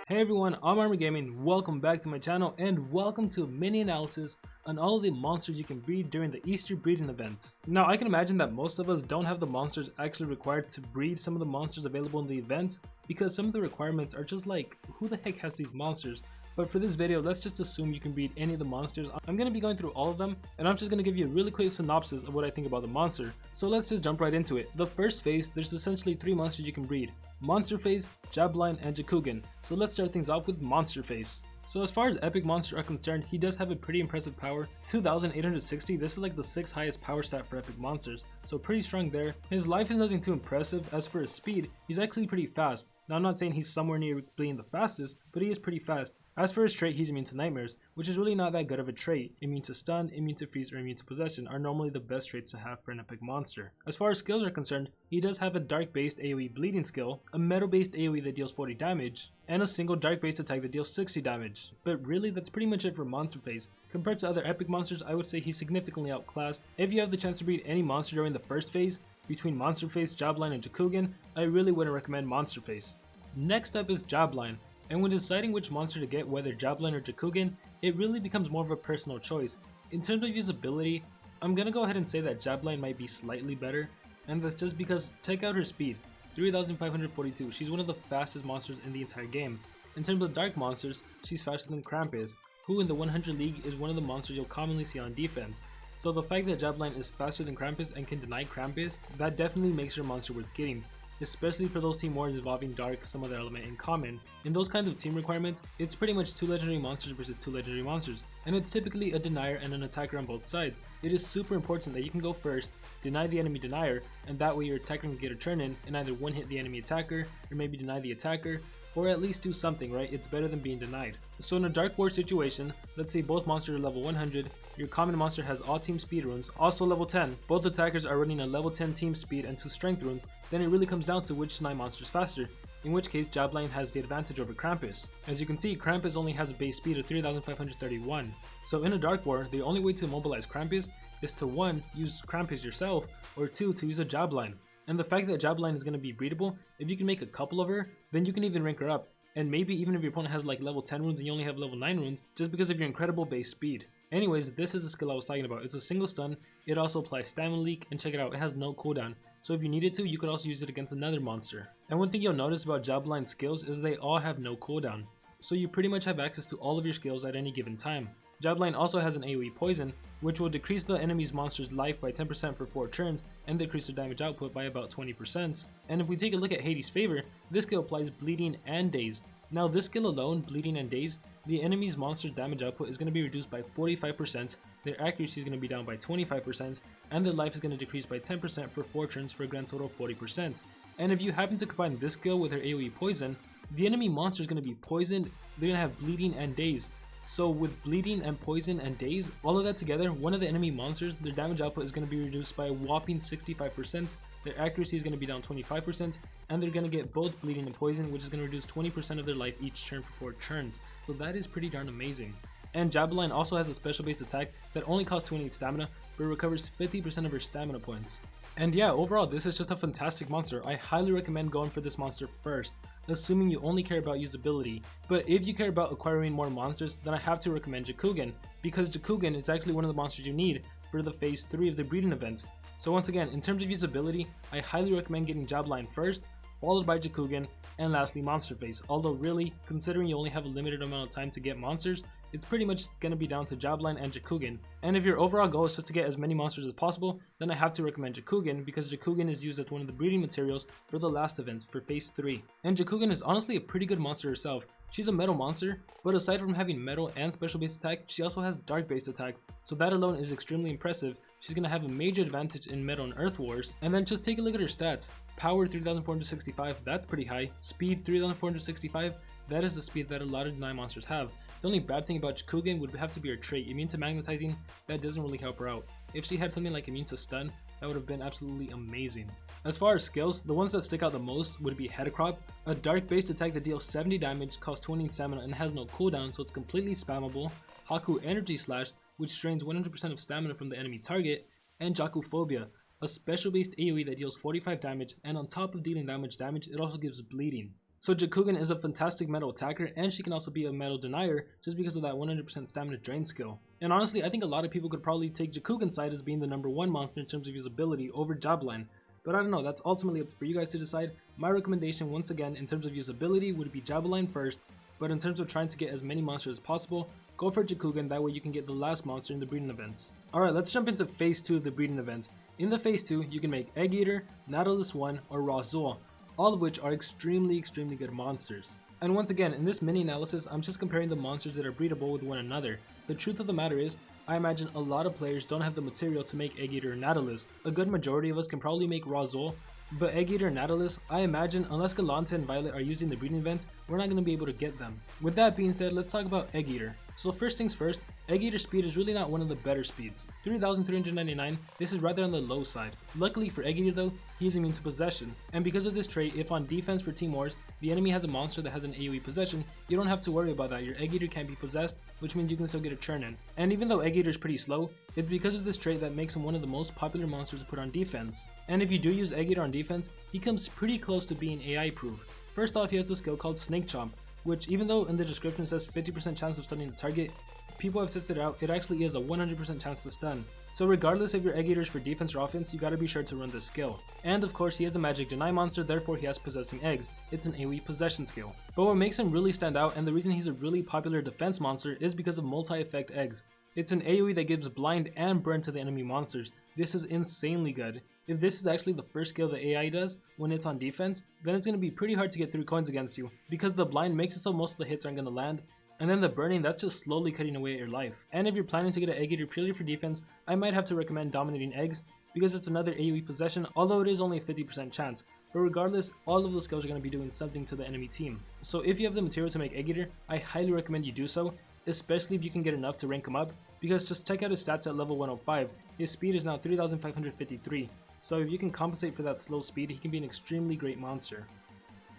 Hey everyone, I'm Army Gaming. Welcome back to my channel and welcome to a mini analysis on all of the monsters you can breed during the Easter breeding event. Now I can imagine that most of us don't have the monsters actually required to breed some of the monsters available in the event because some of the requirements are just like, who the heck has these monsters? But for this video, let's just assume you can breed any of the monsters. I'm going to be going through all of them, and I'm just going to give you a really quick synopsis of what I think about the monster. So let's just jump right into it. The first phase, there's essentially 3 monsters you can breed: Monsterface, Jobline, and Jakugan. So let's start things off with Monsterface. So as far as epic monsters are concerned, he does have a pretty impressive power, 2860. This is like the 6th highest power stat for epic monsters, so pretty strong there. His life is nothing too impressive. As for his speed, he's actually pretty fast. Now I'm not saying he's somewhere near being the fastest, but he is pretty fast. As for his trait, he's immune to nightmares, which is really not that good of a trait. Immune to stun, immune to freeze, or immune to possession are normally the best traits to have for an epic monster. As far as skills are concerned, he does have a dark based AoE bleeding skill, a metal based AoE that deals 40 damage, and a single dark based attack that deals 60 damage. But really, that's pretty much it for Monsterface. Compared to other epic monsters, I would say he's significantly outclassed. If you have the chance to breed any monster during the first phase, between Monsterface, Jobline, and Jakugan, I really wouldn't recommend Monsterface. Next up is Jobline. And when deciding which monster to get, whether Jobline or Jakugan, it really becomes more of a personal choice. In terms of usability, I'm gonna go ahead and say that Jobline might be slightly better, and that's just because check out her speed, 3542. She's one of the fastest monsters in the entire game. In terms of dark monsters, she's faster than Krampus, who in the 100 League is one of the monsters you'll commonly see on defense. So the fact that Jobline is faster than Krampus and can deny Krampus, that definitely makes her a monster worth getting. Especially for those team wars involving dark, some other element in common. In those kinds of team requirements, it's pretty much 2 legendary monsters versus 2 legendary monsters, and it's typically a denier and an attacker on both sides. It is super important that you can go first, deny the enemy denier, and that way your attacker can get a turn in and either one hit the enemy attacker, or maybe deny the attacker, or at least do something, right? It's better than being denied. So in a dark war situation, let's say both monsters are level 100, your common monster has all team speed runes, also level 10, both attackers are running a level 10 team speed and 2 strength runes, then it really comes down to which deny monster is faster, in which case Jobline has the advantage over Krampus. As you can see, Krampus only has a base speed of 3531. So in a dark war, the only way to immobilize Krampus is to 1. Use Krampus yourself, or 2. To use a Jobline. And the fact that Jobline is going to be breedable, if you can make a couple of her, then you can even rank her up. And maybe even if your opponent has like level 10 runes and you only have level 9 runes, just because of your incredible base speed. Anyways, this is the skill I was talking about. It's a single stun, it also applies stamina leak, and check it out, it has no cooldown. So if you needed to, you could also use it against another monster. And one thing you'll notice about Jobline's skills is they all have no cooldown. So you pretty much have access to all of your skills at any given time. Jobline also has an AoE poison, which will decrease the enemy's monster's life by 10% for 4 turns and decrease their damage output by about 20%. And if we take a look at Hades' favor, this skill applies bleeding and daze. Now this skill alone, bleeding and daze, the enemy's monster's damage output is going to be reduced by 45%, their accuracy is going to be down by 25%, and their life is going to decrease by 10% for 4 turns for a grand total of 40%. And if you happen to combine this skill with her AoE poison, the enemy monster is going to be poisoned, they're going to have bleeding and daze. So with bleeding and poison and daze, all of that together, one of the enemy monsters, their damage output is going to be reduced by a whopping 65%, their accuracy is going to be down 25%, and they're going to get both bleeding and poison, which is going to reduce 20% of their life each turn for 4 turns. So that is pretty darn amazing. And Jobline also has a special based attack that only costs 28 stamina, but recovers 50% of her stamina points. And yeah, overall this is just a fantastic monster. I highly recommend going for this monster first, assuming you only care about usability. But if you care about acquiring more monsters, then I have to recommend Jakugan, because Jakugan is actually one of the monsters you need for the phase 3 of the breeding event. So once again, in terms of usability, I highly recommend getting Jobline first, followed by Jakugan, and lastly Monsterface. Although really, considering you only have a limited amount of time to get monsters, it's pretty much going to be down to Jobline and Jakugan. And if your overall goal is just to get as many monsters as possible, then I have to recommend Jakugan, because Jakugan is used as one of the breeding materials for the last event for phase 3. And Jakugan is honestly a pretty good monster herself. She's a metal monster, but aside from having metal and special based attack, she also has dark based attacks, so that alone is extremely impressive. She's going to have a major advantage in metal and earth wars. And then just take a look at her stats. Power 3465, that's pretty high. Speed 3465, that is the speed that a lot of deny monsters have. The only bad thing about Jakugan would have to be her trait. Immune to magnetizing, that doesn't really help her out. If she had something like immune to stun, that would have been absolutely amazing. As far as skills, the ones that stick out the most would be Headcrop, a dark based attack that deals 70 damage, costs 20 stamina, and has no cooldown, so it's completely spammable. Haku Energy Slash, which drains 100% of stamina from the enemy target, and Jakuphobia, a special based AoE that deals 45 damage, and on top of dealing damage, it also gives bleeding. So Jakugan is a fantastic metal attacker, and she can also be a metal denier just because of that 100% stamina drain skill. And honestly, I think a lot of people could probably take Jakugan's side as being the #1 monster in terms of usability over Jobline. But I don't know, that's ultimately up for you guys to decide. My recommendation once again in terms of usability would be Jobline first, but in terms of trying to get as many monsters as possible, go for Jakugan, that way you can get the last monster in the breeding events. Alright, let's jump into phase 2 of the breeding events. In the phase 2, you can make Egg Eater, Naturalist 1, or Rasul, all of which are extremely good monsters. And once again, in this mini analysis, I'm just comparing the monsters that are breedable with one another. The truth of the matter is, I imagine a lot of players don't have the material to make Egg Eater or Naturalist. A good majority of us can probably make Rasul, but Egg Eater and Naturalist, I imagine unless Galante and Violet are using the breeding events, we're not going to be able to get them. With that being said, let's talk about Egg Eater. So first things first, Egg Eater speed is really not one of the better speeds. 3,399, this is rather on the low side. Luckily for Egg Eater though, he is immune to possession, and because of this trait, if on defense for Team Wars, the enemy has a monster that has an AoE possession, you don't have to worry about that. Your Egg Eater can't be possessed, which means you can still get a churn in. And even though Egg Eater is pretty slow, it's because of this trait that makes him one of the most popular monsters to put on defense. And if you do use Egg Eater on defense, he comes pretty close to being AI proof. First off, he has a skill called Snake Chomp, which even though in the description it says 50% chance of stunning the target, people have tested it out, it actually is a 100% chance to stun. So regardless if your Egg Eater is for defense or offense, you gotta be sure to run this skill. And of course he is a magic deny monster, therefore he has possessing eggs. It's an AoE possession skill. But what makes him really stand out, and the reason he's a really popular defense monster, is because of multi-effect eggs. It's an AoE that gives blind and burn to the enemy monsters. This is insanely good. If this is actually the first skill the AI does when it's on defense, then it's going to be pretty hard to get 3 coins against you, because the blind makes it so most of the hits aren't going to land, and then the burning, that's just slowly cutting away at your life. And if you're planning to get an Egg Eater purely for defense, I might have to recommend Dominating Eggs, because it's another AoE possession, although it is only a 50% chance. But regardless, all of the skills are going to be doing something to the enemy team. So if you have the material to make Egg Eater, I highly recommend you do so, especially if you can get enough to rank him up, because just check out his stats at level 105, his speed is now 3,553, so if you can compensate for that slow speed, he can be an extremely great monster.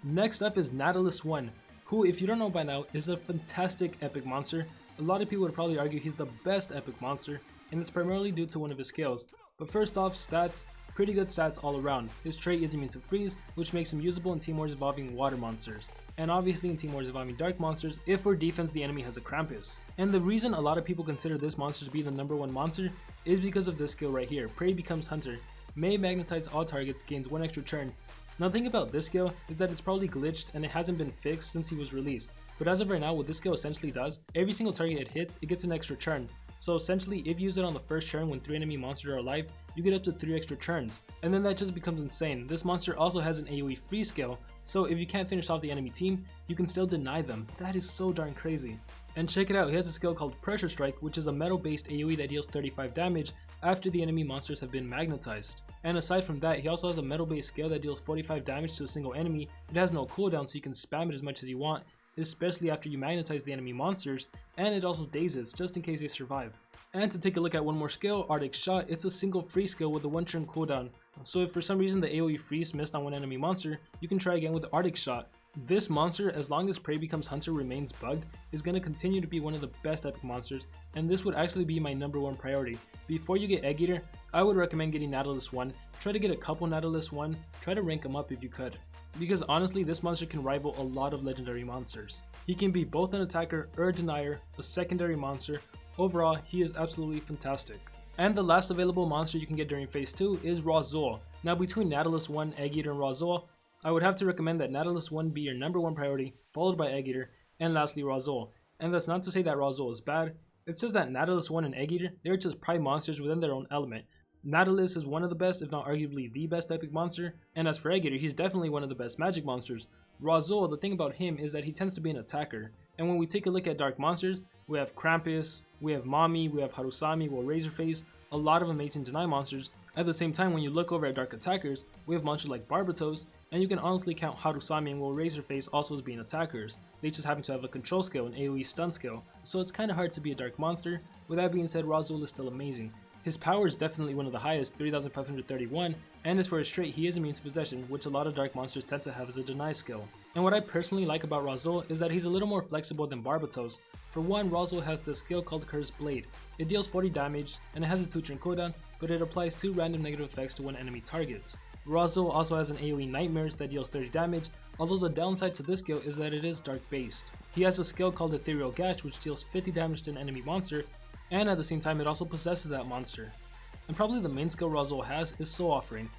Next up is Naturalist 1, who, if you don't know by now, is a fantastic epic monster. A lot of people would probably argue he's the best epic monster, and it's primarily due to one of his skills. But first off, stats, pretty good stats all around. His trait is immune to freeze, which makes him usable in Team Wars evolving water monsters, and obviously in Team Wars evolving dark monsters if for defense the enemy has a Krampus. And the reason a lot of people consider this monster to be the #1 monster is because of this skill right here, Prey becomes Hunter. May magnetize all targets, gains 1 extra turn. Now the thing about this skill is that it's probably glitched and it hasn't been fixed since he was released. But as of right now, what this skill essentially does, every single target it hits, it gets an extra turn. So essentially, if you use it on the first turn when 3 enemy monsters are alive, you get up to 3 extra turns. And then that just becomes insane. This monster also has an AoE free skill, so if you can't finish off the enemy team, you can still deny them. That is so darn crazy. And check it out, he has a skill called Pressure Strike, which is a metal based AoE that deals 35 damage after the enemy monsters have been magnetized. And aside from that, he also has a metal based skill that deals 45 damage to a single enemy. It has no cooldown, so you can spam it as much as you want, especially after you magnetize the enemy monsters, and it also dazes, just in case they survive. And to take a look at one more skill, Arctic Shot, it's a single free skill with a 1 turn cooldown. So if for some reason the AoE freeze missed on one enemy monster, you can try again with Arctic Shot. This monster, as long as Prey becomes Hunter remains bugged, is going to continue to be one of the best epic monsters, and this would actually be my #1 priority. Before you get Egg Eater, I would recommend getting Naturalist 1, try to get a couple Naturalist 1, try to rank him up if you could. Because honestly, this monster can rival a lot of legendary monsters. He can be both an attacker or a denier, a secondary monster. Overall, he is absolutely fantastic. And the last available monster you can get during phase 2 is Rasul. Now between Naturalist 1, Egg Eater, and Rasul, I would have to recommend that Naturalist 1 be your #1 priority, followed by Egg Eater, and lastly Rasul. And that's not to say that Rasul is bad, it's just that Naturalist 1 and Egg Eater, they're just prime monsters within their own element. Naturalist is one of the best, if not arguably the best epic monster, and as for Egg Eater, he's definitely one of the best magic monsters. Rasul, the thing about him is that he tends to be an attacker, and when we take a look at dark monsters, we have Krampus, we have Mami, we have Harusami, we have Razorface, a lot of amazing deny monsters. At the same time, when you look over at dark attackers, we have monsters like Barbatos, and you can honestly count Harusami and Will Razorface also as being attackers. They just happen to have a control skill and AoE stun skill, so it's kinda hard to be a dark monster. With that being said, Rasul is still amazing. His power is definitely one of the highest, 3,531, and as for his trait, he is immune to possession, which a lot of dark monsters tend to have as a deny skill. And what I personally like about Rasul is that he's a little more flexible than Barbatos. For one, Rasul has this skill called Cursed Blade. It deals 40 damage, and it has a 2 turn cooldown, but it applies 2 random negative effects to one enemy target. Rasul also has an AoE Nightmares that deals 30 damage, although the downside to this skill is that it is dark based. He has a skill called Ethereal Gash which deals 50 damage to an enemy monster, and at the same time it also possesses that monster. And probably the main skill Rasul has is Soul Offering.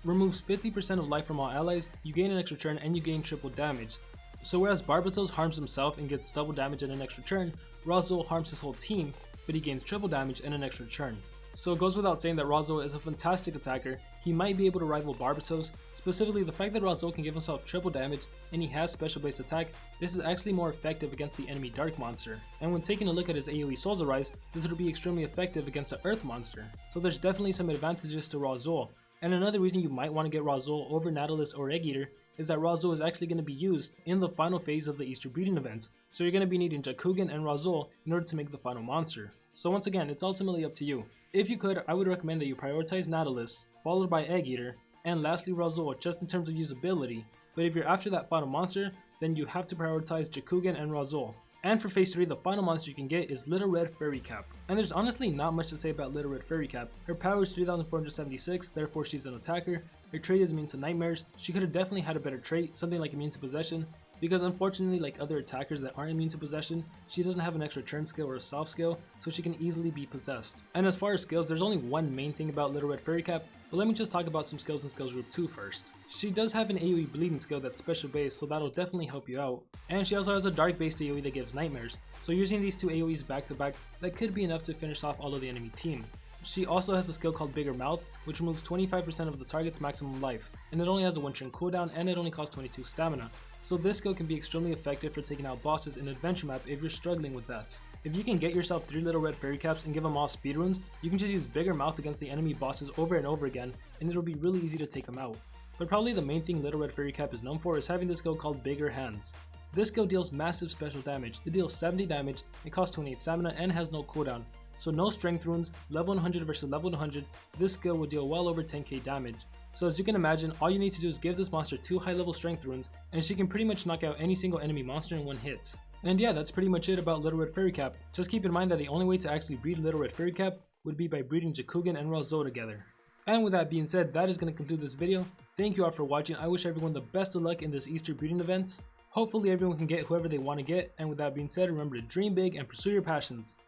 Removes 50% of life from all allies, you gain an extra turn and you gain triple damage. So whereas Barbatos harms himself and gets double damage and an extra turn, Rasul harms his whole team, but he gains triple damage and an extra turn. So it goes without saying that Rasul is a fantastic attacker. He might be able to rival Barbatos. Specifically, the fact that Rasul can give himself triple damage and he has special based attack, this is actually more effective against the enemy dark monster. And when taking a look at his AoE Souls Arise, this would be extremely effective against the earth monster. So there's definitely some advantages to Rasul. And another reason you might want to get Rasul over Naturalist or Egg Eater is that Rasul is actually going to be used in the final phase of the Easter breeding events, so you're going to be needing Jakugan and Rasul in order to make the final monster. So once again, it's ultimately up to you. If you could, I would recommend that you prioritize Naturalist, followed by Egg Eater, and lastly Rasul just in terms of usability, but if you're after that final monster, then you have to prioritize Jakugan and Rasul. And for phase 3, the final monster you can get is Little Red Fairy Cap. And there's honestly not much to say about Little Red Fairy Cap. Her power is 3476, therefore she's an attacker. Her trait is immune to nightmares. She could have definitely had a better trait, something like immune to possession, because unfortunately, like other attackers that aren't immune to possession, she doesn't have an extra turn skill or a soft skill, so she can easily be possessed. And as far as skills, there's only one main thing about Little Red Fairy Cap, but let me just talk about some skills in skills group 2 first. She does have an AoE bleeding skill that's special based, so that'll definitely help you out. And she also has a dark based AoE that gives nightmares, so using these two AoEs back to back, that could be enough to finish off all of the enemy team. She also has a skill called Bigger Mouth, which removes 25% of the target's maximum life, and it only has a 1 turn cooldown and it only costs 22 stamina. So this skill can be extremely effective for taking out bosses in Adventure Map if you're struggling with that. If you can get yourself 3 Little Red Fairy Caps and give them all speed runes, you can just use Bigger Mouth against the enemy bosses over and over again, and it'll be really easy to take them out. But probably the main thing Little Red Fairy Cap is known for is having this skill called Bigger Hands. This skill deals massive special damage. It deals 70 damage, it costs 28 stamina, and has no cooldown. So no strength runes, level 100 versus level 100, this skill will deal well over 10k damage. So as you can imagine, all you need to do is give this monster 2 high level strength runes, and she can pretty much knock out any single enemy monster in one hit. And yeah, that's pretty much it about Little Red Fairy Cap. Just keep in mind that the only way to actually breed Little Red Fairy Cap would be by breeding Jakugan and Rasul together. And with that being said, that is going to conclude this video. Thank you all for watching. I wish everyone the best of luck in this Easter breeding event. Hopefully everyone can get whoever they want to get, and with that being said, remember to dream big and pursue your passions.